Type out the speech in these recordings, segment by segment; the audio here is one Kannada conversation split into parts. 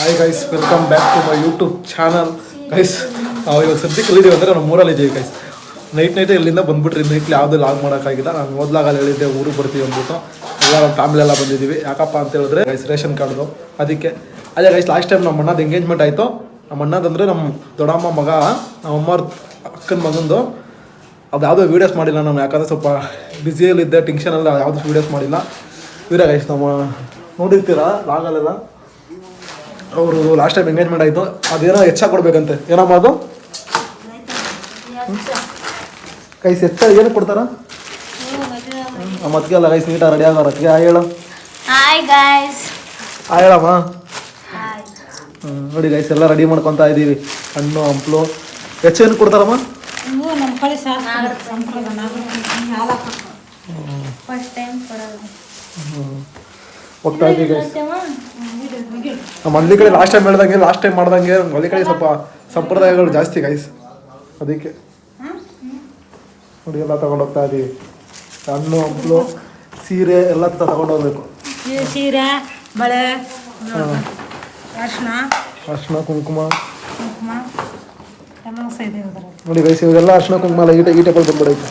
Hi guys, welcome back to my YouTube channel. Guys, ನಾವು ಇವಾಗ ಸದ್ಯಕ್ಕೆ ಇಲ್ಲಿದ್ದೀವಿ ಅಂದರೆ ನಮ್ಮ ಊರಲ್ಲಿ ಇದ್ದೀವಿ ಗೈಸ್. ನೈಟ್ ಇಲ್ಲಿಂದ ಬಂದುಬಿಟ್ರಿ. ನೈಟ್ಲಿ ಯಾವುದೂ ಲಾಗ್ ಮಾಡೋಕ್ಕಾಗಿಲ್ಲ. ನಾನು ಮೊದಲಾಗಲ್ಲ ಹೇಳಿದ್ದೆ ಊರಿಗೆ ಬರ್ತೀವಿ ಅಂದ್ಬಿಟ್ಟು ಎಲ್ಲ ನಮ್ಮ ಫ್ಯಾಮಿಲಿ ಎಲ್ಲ ಬಂದಿದ್ದೀವಿ. ಯಾಕಪ್ಪ ಅಂತ ಹೇಳಿದ್ರೆ ಗೈಸ್ ರೇಷನ್ ಕಾರ್ಡ್ದು ಅದಕ್ಕೆ. ಅದೇ ಗೈಸ್, ಲಾಸ್ಟ್ ಟೈಮ್ ನಮ್ಮ ಅಣ್ಣದ ಎಂಗೇಜ್ಮೆಂಟ್ ಆಯಿತು. ನಮ್ಮ ಅಣ್ಣದಂದರೆ ನಮ್ಮ ದೊಡ್ಡಮ್ಮ ಮಗ, ನಮ್ಮ ಅಮ್ಮವ್ರ ಅಕ್ಕನ ಮಗಂದು. ಅದು ಯಾವುದೋ ವೀಡಿಯೋಸ್ ಮಾಡಿಲ್ಲ ನಾನು, ಯಾಕಂದರೆ ಸ್ವಲ್ಪ ಬ್ಯುಸಿಯಲ್ಲಿದ್ದೆ, ಟೆನ್ಷನೆಲ್ಲ ಯಾವುದೂ ವೀಡಿಯೋಸ್ ಮಾಡಿಲ್ಲ. ಇವರೇ ಗೈಸ್, ನಮ್ಮ ನೋಡಿರ್ತೀರಾ ಲಾಗಲ್ಲೆಲ್ಲ. ಅವರು ಲಾಸ್ಟ್ ಟೈಮ್ ಎಂಗೇಜ್ಮೆಂಟ್ ಆಯಿತು. ಅದೇನೋ ಹೆಚ್ಚಾಗಿ ಕೊಡ್ಬೇಕಂತೆ. ಏನಮ್ಮ ಅದು ಗೈಸ್? ಹೆಚ್ಚಾಗಿ ಏನು ಕೊಡ್ತಾರ? ಮತ್ಗೆ ಅಲ್ಲ ಗೈಸ್, ನೀಟಾಗಿ ರೆಡಿ ಆಗೋರ. ಹೇಳು ಹಾಯ್ ಗೈಸ್. ಹೇಳಮ್ಮ. ನೋಡಿ ಗೈಸ್, ಎಲ್ಲ ರೆಡಿ ಮಾಡ್ಕೊತಾ ಇದ್ದೀವಿ. ಹಣ್ಣು ಹಂಪ್ಲು ಹೆಚ್ಚೇನು ಕೊಡ್ತಾರಮ್ಮ? ಹೋಗ್ತಾ ಇದ್ದೀವಿ ಗೈಸ್. ನಮ್ಮ ಹಳ್ಳಿ ಕಡೆ ಲಾಸ್ಟ್ ಟೈಮ್ ಮಾಡ್ದಂಗೆ ಹಳ್ಳಿ ಕಡೆ ಸ್ವಲ್ಪ ಸಂಪ್ರದಾಯಗಳು ಜಾಸ್ತಿ ಗೈಸ್. ಅದಕ್ಕೆ ನೋಡಿ ಎಲ್ಲ ತಗೊಂಡೋಗ್ತಾ ಇದ್ದೀವಿ. ಹಣ್ಣು ಹಂಪ್ಲು ಸೀರೆ ಎಲ್ಲ ತಗೊಂಡೋಗ್ಬೇಕು. ಸೀರೆ, ಬಳೆ, ಅರ್ಶಿನ ಕುಂಕುಮ ನೋಡಿ ಗೈಸ್, ಇವಾಗೆಲ್ಲ ಅರ್ಶಿನ ಕುಂಕುಮ ಎಲ್ಲ ಈಟೆ ಬಂದ್ಬಿಡೈತೆ.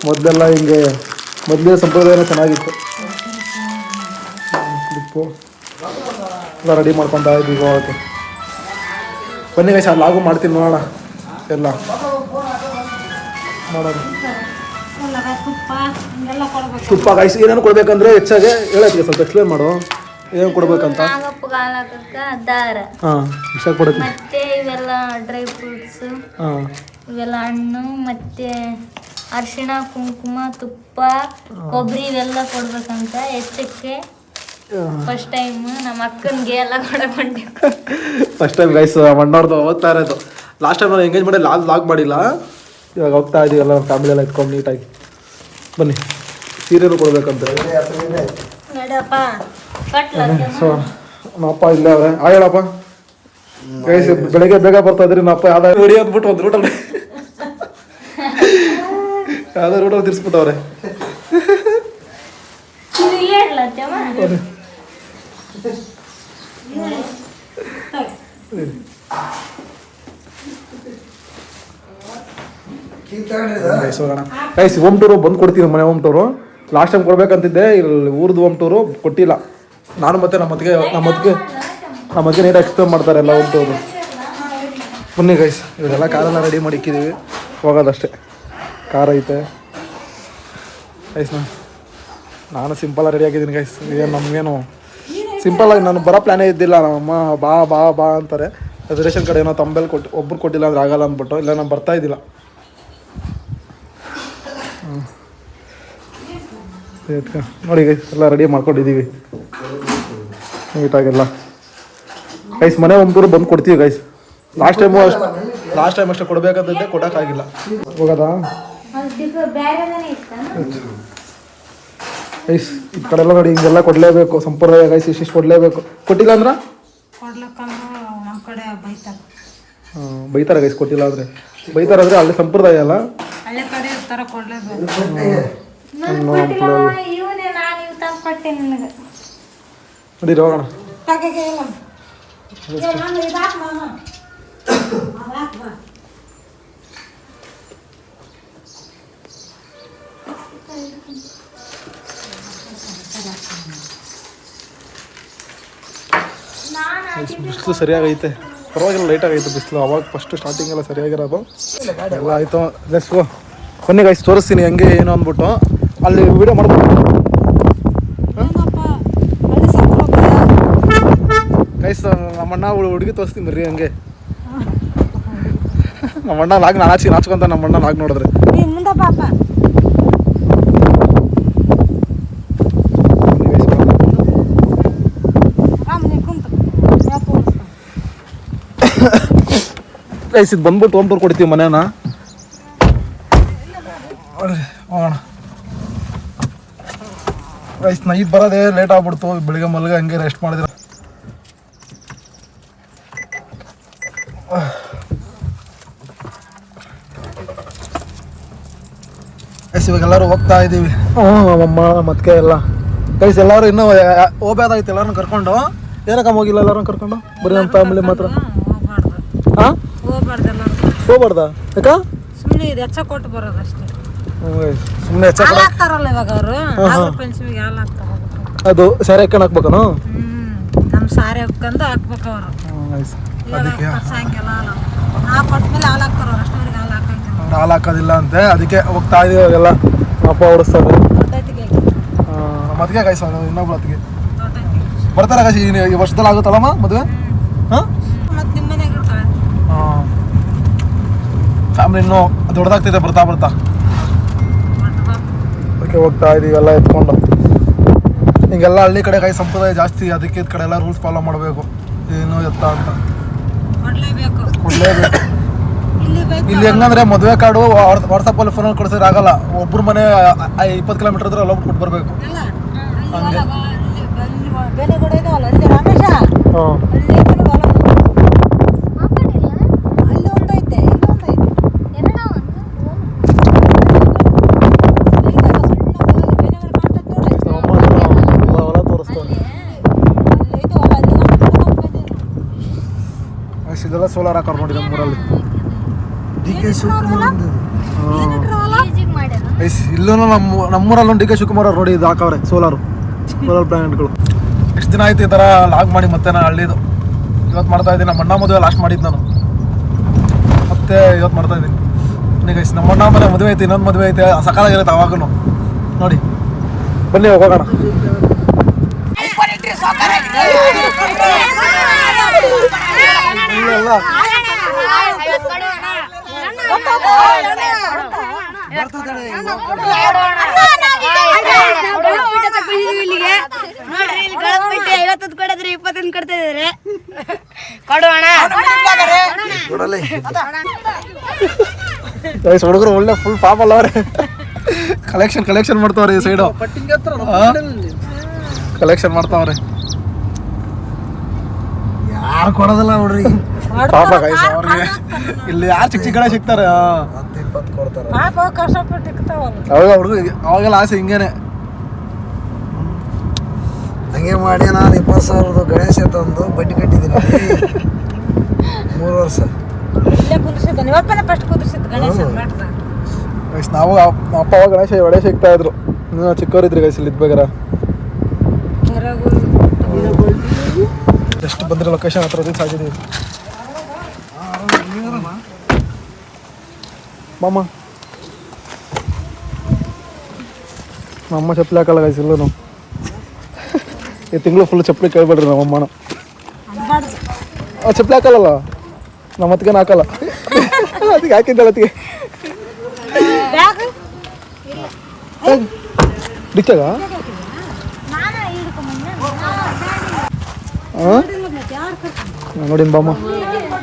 ಮೊದಲೆಲ್ಲ ಹಿಂಗೆ ಮೊದಲೇ ಸಂಪ್ರದಾಯನೇ ಚೆನ್ನಾಗಿತ್ತು. ಉಪ್ಪು ಎಲ್ಲ ರೆಡಿ ಮಾಡ್ಕೊತಾ ಇದ್ದೀವಿ ಹೋಗೋಕ್ಕೆ. ಬನ್ನಿ ಗೈಸ್, ಅಲ್ಲಿ ಲಾಗು ಮಾಡ್ತೀನಿ, ನೋಡೋಣ ಎಲ್ಲ ಮಾಡೋದು. ತುಪ್ಪ ಗೈಸ್, ಏನೇನು ಕೊಡ್ಬೇಕಂದ್ರೆ ಹೆಚ್ಚಾಗಿ ಹೇಳತ್ತೀವಿ, ಸ್ವಲ್ಪ ಎಕ್ಸ್ಪ್ಲೇನ್ ಮಾಡು ಏನು ಕೊಡ್ಬೇಕಂತ. ಹಾಂ, ಇಷ್ಟ ಕೊಡಕ್ಕೆ ಮತ್ತೆ ಇವೆಲ್ಲ ಡ್ರೈ ಫ್ರೂಟ್ಸ್, ಇವೆಲ್ಲ ಹಣ್ಣು, ಮತ್ತೆ ಅರಿಶಿಣ ಕುಂಕುಮ ತುಪ್ಪ ಕೊಬ್ಬರಿ ಇವೆಲ್ಲ ಕೊಡ್ಬೇಕಂತ ಹೆಚ್ಚಕ್ಕೆ. ಫಸ್ಟ್ ಟೈಮ್ ನಮ್ಮ ಅಕ್ಕನಿಗೆ ಎಲ್ಲ ಕೊಡಕೊಂಡೆ. ಫಸ್ಟ್ ಟೈಮ್ ಗೈಸ್, ಮಣ್ಣವ್ರದ್ದು ಹೋಗ್ತಾ ಇರೋದು. ಲಾಸ್ಟ್ ಟೈಮ್ ನಾನು ಎಂಗೇಜ್ಮೆಂಟ್ ಲಾಗ್ ಮಾಡಿಲ್ಲ. ಇವಾಗ ಹೋಗ್ತಾ ಇದೀವಿ ಎಲ್ಲ ಫ್ಯಾಮಿಲಿ ಎಲ್ಲ ಇಟ್ಕೊಂಡು ನೀಟಾಗಿ. ಬನ್ನಿ, ಸೀರೆನೂ ಕೊಡ್ಬೇಕಂತ. ಸೊ ನಮ್ಮಪ್ಪ ಇಲ್ಲೇ ಅವ್ರೆ. ಹೇಳಪ್ಪ ಗೈಸ್, ಬೆಳಗ್ಗೆ ಬೇಗ ಬರ್ತಾ ಇದ್ರಿ. ನಮ್ಮಪ್ಪ ಯಾವ್ದಾದ್ರು ಹೊಡಿ ಅಂದ್ಬಿಟ್ಟು ಒಂದು ರೂಟಲ್ಲಿ ಯಾವ್ದಾದ್ರು ರೂಟಲ್ಲಿ ತಿರ್ಸ್ಬಿಟ್ಟವ್ರೆ. ಗೈಸ್, ಹೋಮ್ ಟೂರು ಬಂದು ಕೊಡ್ತೀನಿ. ಮನೆ ಹೋಮ್ ಟೂರು ಲಾಸ್ಟ್ ಟೈಮ್ ಕೊಡ್ಬೇಕಂತಿದ್ದೆ, ಇಲ್ಲಿ ಊರ್ದು ಹೋಮ್ ಟೂರು ಕೊಟ್ಟಿಲ್ಲ. ನಾನು ಮತ್ತೆ ನಮ್ಮ ಮತ್ತಿಗೆ ನೀಟಾಗಿ ಎಕ್ಸ್ಪ್ಲೇನ್ ಮಾಡ್ತಾರೆ ಎಲ್ಲ ಹೋಮ್ ಟೂರು. ಬನ್ನಿ ಗೈಸ್, ಇವಾಗೆಲ್ಲ ಕಾರೆಲ್ಲ ರೆಡಿ ಮಾಡಿ ಇಕ್ಕಿದ್ದೀವಿ, ಹೋಗೋದಷ್ಟೇ. ಕಾರ್ ಐತೆ ಗೈಸ್. ನಾನು ಸಿಂಪಲಾಗಿ ರೆಡಿ ಆಗಿದ್ದೀನಿ ಗೈಸ್. ಏನು ನಮಗೇನು ಸಿಂಪಲಾಗಿ ನಾನು ಬರೋ ಪ್ಲ್ಯಾನೇ ಇದ್ದಿಲ್ಲ. ನಮ್ಮಮ್ಮ ಬಾ ಬಾ ಬಾ ಅಂತಾರೆ. ರೇಷನ್ ಕಾರ್ಡ್ ಏನೋ ತಂಬೆಲ್ಲಿ ಒಬ್ರು ಕೊಟ್ಟಿಲ್ಲ ಅಂದ್ರೆ ಆಗಲ್ಲ ಅಂದ್ಬಿಟ್ಟು, ಇಲ್ಲ ನಾನು ಬರ್ತಾ ಇದ್ದಿಲ್ಲ. ನೋಡಿ ಗೈಸ್, ಎಲ್ಲ ರೆಡಿ ಮಾಡ್ಕೊಂಡಿದ್ದೀವಿ ನೀಟಾಗೆಲ್ಲ. ಗೈಸ್, ಮನೆ ಒಂದೂರು ಬಂದು ಕೊಡ್ತೀವಿ ಗೈಸ್. ಲಾಸ್ಟ್ ಟೈಮ್ ಅಷ್ಟೇ ಕೊಡ್ಬೇಕಂತಿದ್ದೆ, ಕೊಡೋಕ್ಕಾಗಿಲ್ಲ. ಹೋಗೋದಾ ಗೈಸ್? ಈ ಕಡೆ ಎಲ್ಲ ನೋಡಿ, ಹಿಂಗೆಲ್ಲ ಕೊಡಲೇಬೇಕು, ಸಂಪ್ರದಾಯ ಗೈಸ್. ಇಷ್ಟಿಷ್ಟು ಕೊಡಲೇಬೇಕು. ಕೊಟ್ಟಿಲ್ಲ ಅಂದ್ರೆ ಬೈತಾರೆ ಗೈಸ್. ಕೊಟ್ಟಿಲ್ಲ ಅಂದರೆ ಬೈತಾರೆ. ಅಂದರೆ ಅಲ್ಲಿ ಸಂಪ್ರದಾಯ ಅಲ್ಲ. ನೋಡಿ ಹೋಗೋಣ. ಬಿಸಿಲು ಸರಿಯಾಗೈತೆ, ಪರವಾಗಿಲ್ಲ. ಲೈಟಾಗೈತೆ ಬಿಸಿಲು. ಅವಾಗ ಫಸ್ಟು ಸ್ಟಾರ್ಟಿಂಗೆಲ್ಲ ಸರಿಯಾಗಿರೋದು ಎಲ್ಲ ಆಯಿತು. Let's go. ಬನ್ನಿ ಗೈಸ್, ತೋರಿಸ್ತೀನಿ ಹೆಂಗೆ ಏನು ಅಂದ್ಬಿಟ್ಟು. ಅಲ್ಲಿ ವಿಡಿಯೋ ಮಾಡ್ಬೋದು ಗೈಸ್. ನಮ್ಮಣ್ಣ ಹುಡುಗಿ ತೋರಿಸ್ತೀನಿ ಬರ್ರಿ ಹಂಗೆ. ನಮ್ಮಣ್ಣ ಲಾಗ್ ನಾಚ್ಕೊಂತ ನಮ್ಮಣ್ಣ ಲಾಗ್ ನೋಡಿದ್ರೆ. ಗೈಸ್, ಇದು ಬಂದ್ಬಿಟ್ಟು ಹೋಮ್ ಟೂರ್ ಕೊಡ್ತೀವಿ ಮನೇನ. ಹೋಗೋಣ ಗೈಸ್. ನೈಟ್ ಬರೋದೇ ಲೇಟ್ ಆಗ್ಬಿಡ್ತು. ಬೆಳಿಗ್ಗೆ ಮಲ್ಗ ಹಂಗೆ ರೆಸ್ಟ್ ಮಾಡಿದ್ರೆ ಗೈಸ್. ಇವಾಗ ಎಲ್ಲರೂ ಹೋಗ್ತಾ ಇದ್ದೀವಿ. ಅಮ್ಮ ಮತ್ತೆ ಎಲ್ಲ ಗೈಸ್. ಎಲ್ಲರೂ ಇನ್ನೂ ಹೋಗ್ಬೇಕಾಯ್ತು. ಎಲ್ಲರೂ ಕರ್ಕೊಂಡು ಏನಕ್ಕ ಹೋಗಿಲ್ಲ ಎಲ್ಲರೂ ಕರ್ಕೊಂಡು ಬರೀ ನಮ್ಮ ಫ್ಯಾಮಿಲಿ ಮಾತ್ರ ಹಾಂ ಹೋಗ್ಬಾರ್ದ ಯಾಕ ಸುಮ್ಮನೆ ಇದು ಹೆಚ್ಚ ಕೊಟ್ಟು ಬರೋದಷ್ಟೇ ಸುಮ್ಮನೆ ಹೆಚ್ಚ ಹಾಕ್ತಾರಲ್ಲ ಇವಾಗ ಅವರು ಪಂಚಮಿಗೆ ಹಾಲು ಹಾಕ್ತಾರ ಅದು ಸ್ಯಾರಿ ಹಾಕೊಂಡು ಹಾಕ್ಬೇಕನು ನಮ್ಮ ಸಾರಿ ಹಾಕೊಂಡು ಹಾಕ್ಬೇಕು ಅವರು ಸಾಯಂಕಾಲ ಹಾಲು ನಾ ಕೊಟ್ಮೇಲೆ ಹಾಲು ಹಾಕ್ತಾರ ಅವ್ರು ಅಷ್ಟೊಂದಿಗೆ ಹಾಲು ಹಾಕಂಗಿಲ್ಲ ಹಾಲು ಹಾಕೋದಿಲ್ಲ ಅಂತೆ ಅದಕ್ಕೆ ಹೋಗ್ತಾ ಇದೀವಿ ಎಲ್ಲ ಅಪ್ಪ ಓಡಿಸ್ತಾರೆ ಮದ್ಗೆ ಕಾಯಿಸ ಇನ್ನೊಬ್ರು ಅದಕ್ಕೆ ಬರ್ತಾರ ಕಾಶಿ ಈ ವರ್ಷದಲ್ಲಿ ಆಗುತ್ತಲ್ಲಮ್ಮ ಮದುವೆ ಹಾಂ ಮತ್ತೆ ನಿಮ್ಮ ಮನೆಯಾಗ ಇರ್ತಾಳೆ ಹಾಂ ಫ್ಯಾಮಿಲಿ ಇನ್ನೂ ದೊಡ್ಡದಾಗ್ತಿದೆ ಬರ್ತಾ ಬರ್ತಾ ಅದಕ್ಕೆ ಹೋಗ್ತಾ ಇದೀವಿ ಎಲ್ಲ ಎತ್ಕೊಂಡು ಹಿಂಗೆಲ್ಲ ಹಳ್ಳಿ ಕಡೆ ಕಾಯಿ ಸಂಪ್ರದಾಯ ಜಾಸ್ತಿ ಅದಕ್ಕೆ ಕಡೆ ಎಲ್ಲ ರೂಲ್ಸ್ ಫಾಲೋ ಮಾಡಬೇಕು ಏನು ಎತ್ತ ಅಂತ ಕೊಡ್ಲೇಬೇಕು ಇಲ್ಲಿ ಹೆಂಗಂದ್ರೆ ಮದುವೆ ಕಾರ್ಡು ವಾಟ್ಸಪ್ಪಲ್ಲಿ ಫೋನಲ್ಲಿ ಕೊಡ್ಸಿದ್ರೆ ಆಗಲ್ಲ ಒಬ್ಬರು ಮನೆ 20 ಕಿಲೋಮೀಟರ್ ಇದ್ರೆ ಅಲ್ಲೊಬ್ರು ಕೊಟ್ಟು ಬರಬೇಕು ಹಂಗೆ ಬೇನೆಗಡೆ ಇದಾವಲ್ಲ ಅಲ್ಲಿ ರಮೇಶ ಹಾಂ ಅಲ್ಲಿ ಒಂದೈತೆ ಇಲ್ಲಿ ಒಂದೈತೆ ಹೊಲ ತೋರಿಸ್ತಾರೆ ಇದೆಲ್ಲ ಸೋಲಾರ್ ಹಾಕೋರು ನೋಡಿ ನಮ್ಮೂರಲ್ಲಿ ಇಲ್ಲೂ ನಮ್ಮೂರಲ್ಲಿ ಡಿ ಕೆ ಶಿವಕುಮಾರ್ ಅವ್ರು ನೋಡಿ ಇದು ಹಾಕವ್ರೆ ಸೋಲಾರ್ ಪ್ಲಾನೆಟ್ಗಳು ಎಷ್ಟು ದಿನ ಆಯ್ತು ಈ ಥರ ಲಾಗ್ ಮಾಡಿ ಮತ್ತೆ ನಾನು ಹಳ್ಳಿದು ಇವತ್ತು ಮಾಡ್ತಾ ಇದ್ದೀನಿ ನಮ್ಮ ಅಣ್ಣ ಮದುವೆ ಲಾಸ್ಟ್ ಮಾಡಿದ್ದು ನಾನು ಮತ್ತೆ ಇವತ್ತು ಮಾಡ್ತಾ ಇದ್ದೀನಿ ಈಗ ನಮ್ಮ ಅಣ್ಣ ಮನೆ ಮದುವೆ ಐತೆ ಇನ್ನೊಂದು ಮದುವೆ ಐತೆ ಸಕಾಲಾಗಿರುತ್ತೆ ಅವಾಗೂ ನೋಡಿ ಬನ್ನಿ ಹೋಗೋಣ ಇಲ್ಲ ಕೊಡದ್ರಿ 20 ಕೊಡ್ತಾ ಇದಾರೆ ಕೊಡೋಣ ಹುಡುಗರು ಒಳ್ಳೆ ಫುಲ್ ಪಾಪ್ ಅಲ್ಲ ಅವ್ರೆ ಕಲೆಕ್ಷನ್ ಮಾಡ್ತಾವ್ರೆ ಈ ಸೈಡು ಕಲೆಕ್ಷನ್ ಮಾಡ್ತಾವ್ರೆ ಯಾರು ಕೊಡೋದಿಲ್ಲ ನೋಡ್ರಿ ಪಾಪ ಗೈಸ್ ಅವ್ರಿಗೆ ಇಲ್ಲಿ ಯಾರು ಚಿಕ್ಕ ಗಣೇಶ ಸಿಗ್ತಾರೆ 10-20 ಕೊಡ್ತಾರೆ ಅವಾಗ ಹುಡುಗ ಅವಾಗೆಲ್ಲ ಆಸೆ ಹಿಂಗೇನೆ ಹಂಗೆ ಮಾಡಿ ನಾನು 20,000 ಗಣೇಶ ತಂದು ಬಡ್ಡಿ ಕಟ್ಟಿದ್ದೀನಿ 3 ವರ್ಷ ನಾವು ಅಪ್ಪ ಅವಾಗ ಗಣೇಶ ಒಡೆ ಸಿಗ್ತಾ ಇದ್ರು ನೀವು ಚಿಕ್ಕವರಿದ್ರಿ ಗೈಸ್ ಇಲ್ಲಿ ಇದ್ಬೇಕಾರೆ ಎಷ್ಟು ಬಂದ್ರೆ ಲೊಕೇಶನ್ ಹತ್ರ ರೀಚ್ ಆಗಿದ್ದೀವಿ ಮಾಮ ನಮ್ಮ ಚಪ್ಪಲಿ ಹಾಕಲ್ಲ ಗೈಸ್ ಇಲ್ಲೂ ಈ ತಿಂಗಳು ಫುಲ್ ಚಪ್ಪಲಿ ಕೇಳ್ಬೇಡ್ರಿ ನಮ್ಮಮ್ಮನ ಚಪ್ಪಲಿ ಹಾಕಲ್ಲಲ್ಲ ನಮ್ಮ ಅತ್ತಿಗೆ ಹಾಕಲ್ಲ ಅದಕ್ಕೆ ಹಾಕಿದ್ದಲ್ಲ ಅದಕ್ಕೆ ಡಿಚ್ಚಾಗ ನೋಡಿನ್ ಬಾಮ್ಮ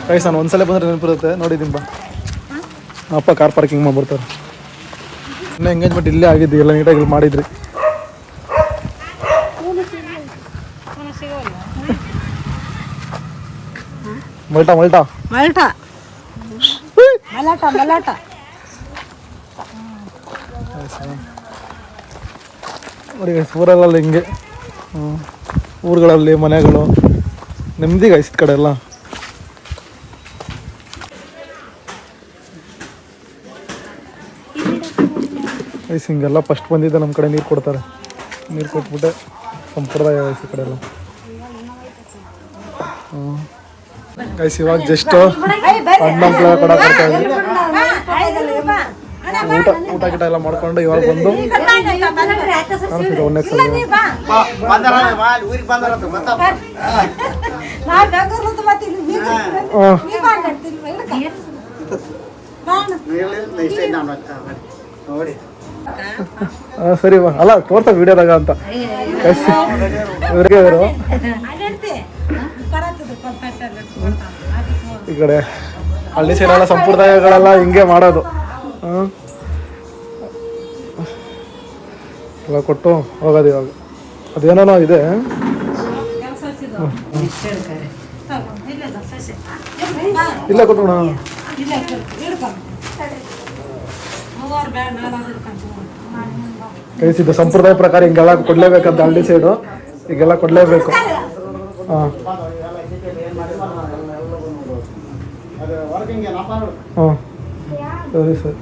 ಗೈಸ್ ನಾನು ಒಂದ್ಸಲ ಬಂದ್ರೆ ನೆನಪಿರುತ್ತೆ ನೋಡಿದ್ದೀನಿ ಬಾ ಅಪ್ಪ ಕಾರ್ ಪಾರ್ಕಿಂಗ್ ಮಾಡ್ಬಿಡ್ತಾರೆ ಇನ್ನೂ ಎಂಗೇಜ್ಮೆಂಟ್ ಇಲ್ಲೇ ಆಗಿದ್ದು ಎಲ್ಲ ನೀಟಾಗಿ ಇಲ್ಲಿ ಮಾಡಿದ್ರಿ ಮಲ್ಟಾ ಮಲ್ಟಾ ಮಲ್ಟಾ ಮಲಾಟ ಮಲಾಟ ನೋಡಿ ಊರಲ್ಲ ಹಿಂಗೆ ಊರುಗಳಲ್ಲಿ ಮನೆಗಳು ನೆಮ್ಮದಿ ಗೈಸ್ ಕಡೆ ಎಲ್ಲ ಗೈಸ್ ಹಿಂಗೆಲ್ಲ ಫಸ್ಟ್ ಬಂದಿದ್ದೆ ನಮ್ಮ ಕಡೆ ನೀರು ಕೊಡ್ತಾರೆ ನೀರು ಕೊಟ್ಬಿಟ್ಟೆ ಸಂಪ್ರದಾಯ ಗೈಸ್ ಈ ಕಡೆ ಎಲ್ಲ ಗೈಸ್ ಇವಾಗ ಜಸ್ಟ್ ಹಣ್ಣಂಪ್ಲ ಕೂಡ ಕೊಡ್ತಾ ಇದ್ವಿ ಊಟ ಗಿಟ ಎಲ್ಲ ಮಾಡ್ಕೊಂಡು ಇವಾಗ ಬಂದು ಕಾಣಿಸ್ತಿದೆ ಒಂದೇ ಸಲ ಸರಿ ಬಾ ಅಲ್ಲ ತೋರ್ಸ ವಿಡಿಯೋದಾಗ ಅಂತ ಇವ್ರಿಗೆ ಇವರು ಈ ಕಡೆ ಹಳ್ಳಿ ಸೈಡೆಲ್ಲ ಸಂಪ್ರದಾಯಗಳೆಲ್ಲ ಹಿಂಗೆ ಮಾಡೋದು ಇವಾಗ ಕೊಟ್ಟು ಹೋಗೋದು ಇವಾಗ ಅದೇನೋ ಇದೆ ಇಲ್ಲ ಕೊಟ್ಟೋಣ ಕೈಸಿದ್ದು ಸಂಪ್ರದಾಯ ಪ್ರಕಾರ ಹಿಂಗೆಲ್ಲ ಕೊಡ್ಲೇಬೇಕಂತ ಹಳ್ಳಿ ಸೈಡು ಈಗೆಲ್ಲ ಕೊಡ್ಲೇಬೇಕು ಹಾಂ ಹಾಂ ಸರಿ ಸರಿ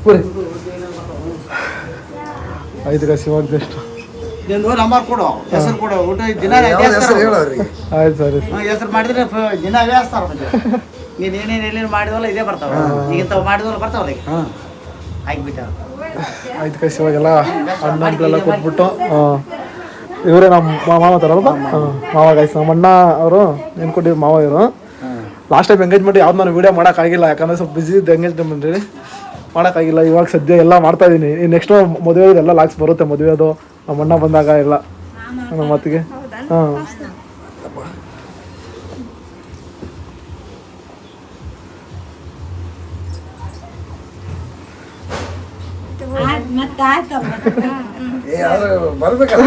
ಬರ್ರಿ ಆಯ್ತು ಗೈಸ್ ಇವಾಗ ಜಸ್ಟ್ ನಂಬರ್ ಕೊಡು, ಹೆಸರು ಕೊಡು, ಊಟ ದಿನ ಹೆಸರು ಹೇಳು ಅವ್ರಿಗೆ. ಆಯ್ತು ಸರಿ ಹೆಸರು ಮಾಡಿದ್ರೆ ದಿನ ಅವೇ ಹಚ್ತಾರ. ನೀನು ಏನೇನು ಎಲ್ಲಿ ಮಾಡಿದ್ವಲ್ಲ ಇದೇ ಬರ್ತಾವ, ಈಗ ತಾವು ಮಾಡಿದ್ವಲ್ಲ ಬರ್ತಾವಲ್ಲ ಈಗ ಹಾಕ್ಬಿಟ್ಟ. ಆಯ್ತು ಗೈಸ್ ಇವಾಗೆಲ್ಲ ಹಣ್ಣೆಲ್ಲ ಕೊಟ್ಬಿಟ್ಟು ಇವರೇ ನಮ್ಮ ಮಾವ ತರಲ್ವಾ ಹಾಂ ಮಾವ ಗೈಸ್ ನಮ್ಮ ಅಣ್ಣ ಅವರು ನೆನ್ಕೊಂಡಿದ್ದು ಮಾವ ಇವರು. ಲಾಸ್ಟ್ ಟೈಮ್ ಎಂಗೇಜ್ಮೆಂಟ್ ಯಾವ್ದು ನಾನು ವೀಡಿಯೋ ಮಾಡೋಕ್ಕಾಗಿಲ್ಲ, ಯಾಕಂದರೆ ಸ್ವಲ್ಪ ಬಿಸಿ ಇದ್ದು ಎಂಗೇಜ್ಮೆಂಟ್ ಹೇಳಿ ಮಾಡೋಕ್ಕಾಗಿಲ್ಲ. ಇವಾಗ ಸದ್ಯ ಎಲ್ಲ ಮಾಡ್ತಾಯಿದ್ದೀನಿ. ಈ ನೆಕ್ಸ್ಟ್ ಮದುವೆ ಎಲ್ಲ ಲಾಕ್ಸ್ ಬರುತ್ತೆ, ಮದುವೆದು ನಮ್ಮ ಅಣ್ಣ ಬಂದಾಗ ಎಲ್ಲ ನಮ್ಮ ಮಾತಿಗೆ. ಹಾಂ ಮತ್ತೆ ಆಯ್ತಲ್ಲ ಬರ್ಬೇಕಲ್ಲ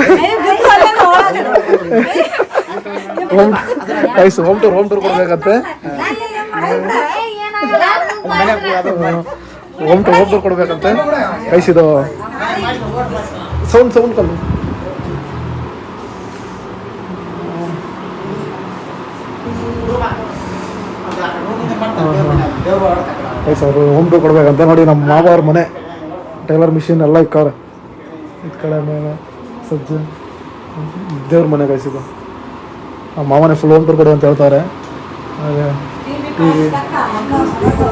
ಗೈಸ್ ಹೋಮ್ ಟೂರ್ ಕೊಡ್ಬೇಕಂತೆ. ಹೋಮ್ ಟೂರ್ ಕೊಡ್ಬೇಕಂತೆ ಗೈಸ್. ಇದು ಸೌಂಡ್ ಕಲ್ಲು ಗೈಸ್ ಅವರು ಹೋಮ್ ಟೂರ್ ಕೊಡ್ಬೇಕಂತೆ. ನೋಡಿ ನಮ್ಮ ಮಾವ ಅವ್ರ ಮನೆ ಟೈಲರ್ ಮಿಷಿನ್ ಎಲ್ಲ ಇಕ್ಕವ್ರೆ. ಇದು ಕಡೆ ಮೇಲೆ ಸಜ್ಜೆ ದೇವ್ರ ಮನೆ ಗೈಸ್. ಇದು ನಮ್ಮ ಮಾವನೇ ಫುಲ್ ಹೋಮ್ ಟೂರ್ ಕೊಡಿ ಅಂತ ಹೇಳ್ತಾರೆ. ಹಾಗೆ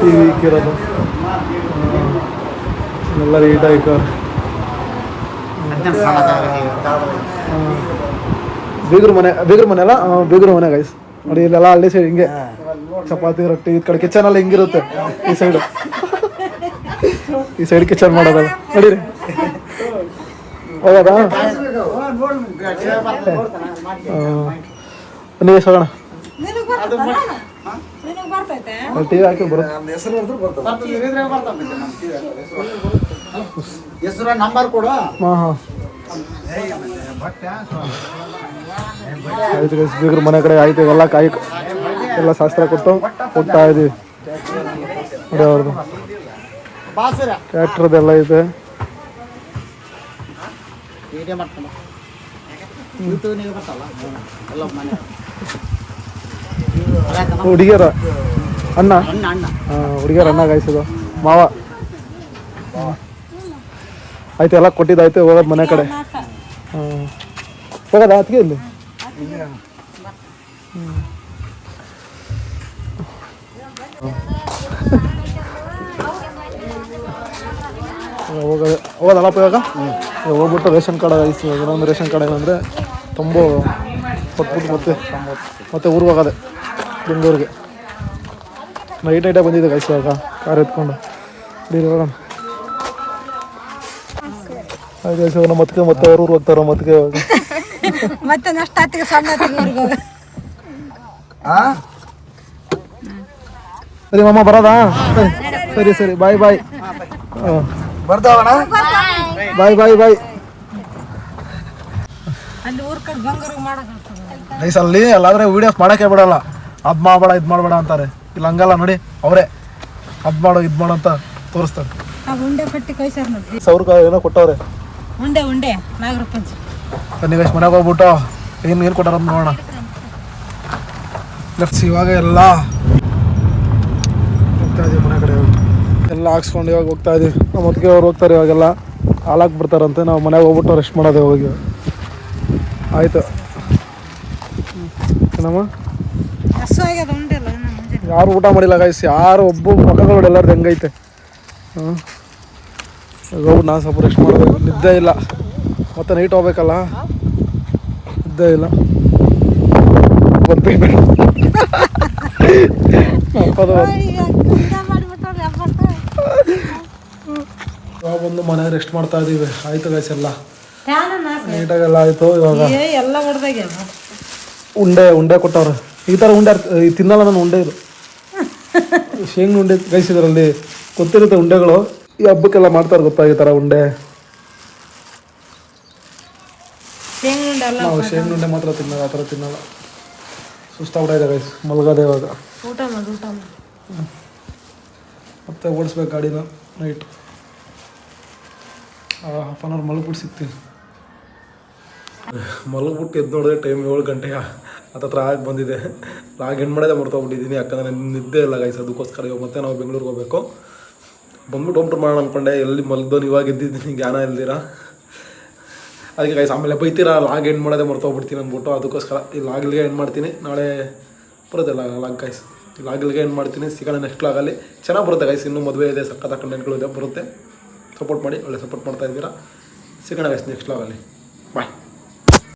ಟಿ ವಿ ಇಕ್ಕಿರೋದು ಎಲ್ಲ ನೀಟಾಗಿ ಇಕ್ಕವ್ರೆ. ಬೀಗ್ರ ಮನೆ ಅಲ್ಲ ಬೀಗ್ರ ಮನೆ ಗೈಸ್. ನೋಡಿ ಇಲ್ಲೆಲ್ಲ ಹಳ್ಳಿ ಸೈಡ್ ಹಿಂಗೆ ಚಪಾತಿ ರೊಟ್ಟಿ. ಈ ಕಡೆ ಕಿಚನಲ್ಲಿ ಹಿಂಗಿರುತ್ತೆ, ಈ ಸೈಡ್ ಕಿಚನ್ ಮಾಡೋದಲ್ಲ. ನಡೀರಿ ಹೋಗೋದಾ ನೀವು ಹೋಗೋಣ. ಟಿ ವಿ ಹಾಕಿ ಬರುತ್ತೆ. ನನ್ನ ಹೆಸರು ಹೇಳಿದ್ರು ಬರ್ತಾವೆ. ಹೆಸರು ನಂಬರ್ ಕೊಡು. ಹಾಂ ಹಾಂ ಆಯ್ತು ಗೈಸ್ ಬೀಗ್ರ ಮನೆ ಕಡೆ ಆಯ್ತು. ಎಲ್ಲ ಕಾಯಿ ಎಲ್ಲ ಶಾಸ್ತ್ರ ಕೊಟ್ಟು ಹೋಗ್ತಾ ಇದೀವಿ. ನೋಡಿ ಅವ್ರದ್ದು ಟ್ರ್ಯಾಕ್ಟ್ರದೆಲ್ಲ ಇದೆ. ಹುಡುಗಿಯರ ಅಣ್ಣ ಹುಡುಗಿಯರ ಅಣ್ಣ ಗಾಯಿಸೋದು ಮಾವ. ಆಯ್ತು ಎಲ್ಲ ಕೊಟ್ಟಿದ್ದಾಯ್ತು. ಹೋಗೋದು ಮನೆ ಕಡೆ. ಹಾಂ ಹೋಗೋದ ಅದಕ್ಕೆ ಇಲ್ಲಿ ಹೋಗೋದಲ್ಲಪ್ಪ ಇವಾಗ. ಹೋಗ್ಬಿಟ್ಟು ರೇಷನ್ ಕಾರ್ಡ್ ಐತಿ. ಇನ್ನೊಂದು ರೇಷನ್ ಕಾರ್ಡ್ ಏನಂದರೆ ತುಂಬ ಕೊಟ್ಬಿಟ್ಟು ಮತ್ತೆ ಊರಿಗೆ ಹೋಗೋದೆ ಬೆಂಗಳೂರಿಗೆ. ನೈಟಾಗಿ ಬಂದಿದ್ದೆ ಗೈಸ್ ಇವಾಗ ಕಾರ್ ಎತ್ಕೊಂಡು. ಹೋಗೋಣ ಆಯ್ತು ಗೈಸ್. ನಮ್ಮ ಮತ್ತೆ ಅವ್ರ ಊರಿಗೆ ಹೋಗ್ತಾರ ಮತ್ತೆ ಇವಾಗ. ಮತ್ತೆ ನಷ್ಟ ಆತಿಗೆ ಸಣ್ಣ ಸರಿ ಮಾಮ ಬರೋದಾ? ಸರಿ ಸರಿ ಬಾಯ್ ಬಾಯ್. ಬರ್ತಾವಣ ಬಾಯ್ ಬಾಯ್ ಬಾಯ್. ಅಲ್ಲಿ ಊರ್ ಕಡೆ ಬಂಗಾರ ಮಾಡಕ್ ಗೈಸ್ ಅಲ್ಲಿ ಎಲ್ಲಾದ್ರೆ ವೀಡಿಯೋಸ್ ಮಾಡೋಕ್ಕೆ ಬಿಡಲ್ಲ. ಅದು ಮಾಡಬೇಡ ಇದು ಮಾಡಬೇಡ ಅಂತಾರೆ. ಇಲ್ಲಿ ಹಂಗಲ್ಲ ನೋಡಿ, ಅವರೇ ಅದು ಮಾಡೋ ಇದು ಮಾಡೋ ಅಂತ ತೋರಿಸ್ತಾರೆ. ಉಂಡೆ ಕಟ್ಟಿ ಕೈಸಾರ ನೋಡಿ. ಸಾವಿರ ಏನೋ ಕೊಟ್ಟವ್ರೆ. ಉಂಡೆ ನಾಗರ ಪಂಚ. ಬನ್ನಿ ಗೈಸ್ ಮನೆಗೆ ಹೋಗ್ಬಿಟ್ಟು ಏನು ಕೊಟ್ಟಾರ ಅಂತ ನೋಡೋಣ. ಲೆಫ್ಟ್ಸ್ ಇವಾಗ ಎಲ್ಲ ಹೋಗ್ತಾ ಇದೀವಿ ಮನೆ ಕಡೆ. ಎಲ್ಲ ಹಾಕ್ಸ್ಕೊಂಡು ಇವಾಗ ಹೋಗ್ತಾ ಇದೀವಿ. ನಮ್ಮ ಹೊತ್ತಿಗೆ ಅವ್ರು ಹೋಗ್ತಾರೆ ಇವಾಗೆಲ್ಲ ಹಾಲಾಕ್ ಬಿಡ್ತಾರಂತೆ. ನಾವು ಮನೆಗೆ ಹೋಗ್ಬಿಟ್ಟು ರೆಸ್ಟ್ ಮಾಡೋದೇ ಹೋಗಿ. ಆಯಿತು ನಮ್ಮ ಹಸುವಾಗ್ಯದ ಉಂಡೆಲ್ಲ ಯಾರು ಊಟ ಮಾಡಿಲ್ಲ ಗೈಸ್. ಯಾರು ಒಬ್ಬ ಮಕ್ಕಳು ಎಲ್ಲರದ್ದು ಹೆಂಗೈತೆ. ಹಾಂ ಹೋಗ್ಬಿಟ್ಟು ನಾನು ಸ್ವಲ್ಪ ರೆಸ್ಟ್ ಮಾಡಬೇಕು. ನಿದ್ದೆ ಇಲ್ಲ, ಮತ್ತೆ ನೈಟ್ ಹೋಗ್ಬೇಕಲ್ಲ, ನಿದ್ದೆ ಇಲ್ಲ. ಬಂದು ಮನೆ ರೆಸ್ಟ್ ಮಾಡ್ತಾ ಇದೀವಿ. ಆಯ್ತು ಗೈಸ್ ಎಲ್ಲ ನೀಟಾಗೆಲ್ಲ ಆಯಿತು. ಇವಾಗ ಎಲ್ಲ ಹೊಡೆದಾಗ ಉಂಡೆ ಕೊಟ್ಟವ್ರೆ. ಈ ಥರ ಉಂಡೆ ತಿನ್ನಲ್ಲ ನಾನು. ಉಂಡೆ ಇದು ಶೇಂಗ್ ಉಂಡೆ ಗೈಸ್. ಇದರಲ್ಲಿ ಗೊತ್ತಿರುತ್ತೆ ಉಂಡೆಗಳು. ಈ ಹಬ್ಬಕ್ಕೆಲ್ಲ ಮಾಡ್ತಾರೆ ಗೊತ್ತಾ ಈ ಥರ ಉಂಡೆ. ನಾವು ಶೇಂಗ್ ಉಂಡೆ ಮಾತ್ರ ತಿನ್ನೋದು, ಆ ಥರ ತಿನ್ನಲ್ಲ. ಸುಸ್ತಾಗ್ಬಿಟ್ಟಿದೆ ಗೈಸ್, ಮಲ್ಗೋದೆ ಇವಾಗ. ಊಟ ಮಾಡಿ ಮತ್ತೆ ಓಡಿಸ್ಬೇಕು ಗಾಡಿನ ನೈಟ್. ಹಾಫ್ ಆನ್ ಅವರ್ ಮಲಗ್ಬಿಟ್ಟು ಸಿಗ್ತೀನಿ. ಮಲಗ್ಬಿಟ್ಟು ಎದ್ದು ನೋಡಿದ್ರೆ ಟೈಮ್ 7 ಗಂಟೆ ಹತ್ತತ್ರ ಆಗಿ ಬಂದಿದೆ. ಲಾಗ್ ಎಂಡ್ ಮಾಡೋದೇ ಮರ್ತೋಗ್ಬಿಟ್ಟಿದ್ದೀನಿ, ಯಾಕಂದರೆ ನನಗೆ ನಿದ್ದೆ ಇಲ್ಲ ಗೈಸ್. ಅದಕ್ಕೋಸ್ಕರ ಇವಾಗ ಮತ್ತೆ ನಾವು ಬೆಂಗಳೂರಿಗೆ ಹೋಗಬೇಕು. ಬಂದ್ಬಿಟ್ಟು ಹೋಗ್ಬಿಟ್ಟು ಮಾಡೋಣ ಅಂದ್ಕೊಂಡೆ, ಎಲ್ಲಿ ಮಲ್ದೋನು ಇವಾಗ ಎದ್ದಿದ್ದೀನಿ ಜ್ಞಾನ ಇಲ್ದಿರಾ. ಅದಕ್ಕೆ ಗೈಸ್ ಆಮೇಲೆ ಬೈತೀರಾ ಲಾಗ್ ಎಂಡ್ ಮಾಡೋದೇ ಮರ್ತೋಗ್ಬಿಡ್ತೀನಿ ಅಂದ್ಬಿಟ್ಟು, ಅದಕ್ಕೋಸ್ಕರ ಈ ಲಾಗಿಲ್ಗೆ ಎಂಡ್ ಮಾಡ್ತೀನಿ. ನಾಳೆ ಬರುತ್ತೆ ಲಾಗ್ ಗೈಸ್, ಈ ಲಾಗಿಲ್ಗೆ ಎಂಡ್ ಮಾಡ್ತೀನಿ. ಸಿಗೋಣ ನೆಕ್ಸ್ಟ್ ಲಾಗಲ್ಲಿ. ಚೆನ್ನಾಗಿ ಬರುತ್ತೆ ಗೈಸ್, ಇನ್ನೂ ಮದುವೆ ಇದೆ, ಸಕ್ಕತ್ತ ಕಂಟೆಂಟ್ಗಳು ಇದೆ, ಬರುತ್ತೆ. ಸಪೋರ್ಟ್ ಮಾಡಿ, ಒಳ್ಳೆ ಸಪೋರ್ಟ್ ಮಾಡ್ತಾ ಇದ್ದೀರಾ. ಸಿಗೋಣ ಗೈಸ್ ನೆಕ್ಸ್ಟ್ ಲಾಗಲ್ಲಿ.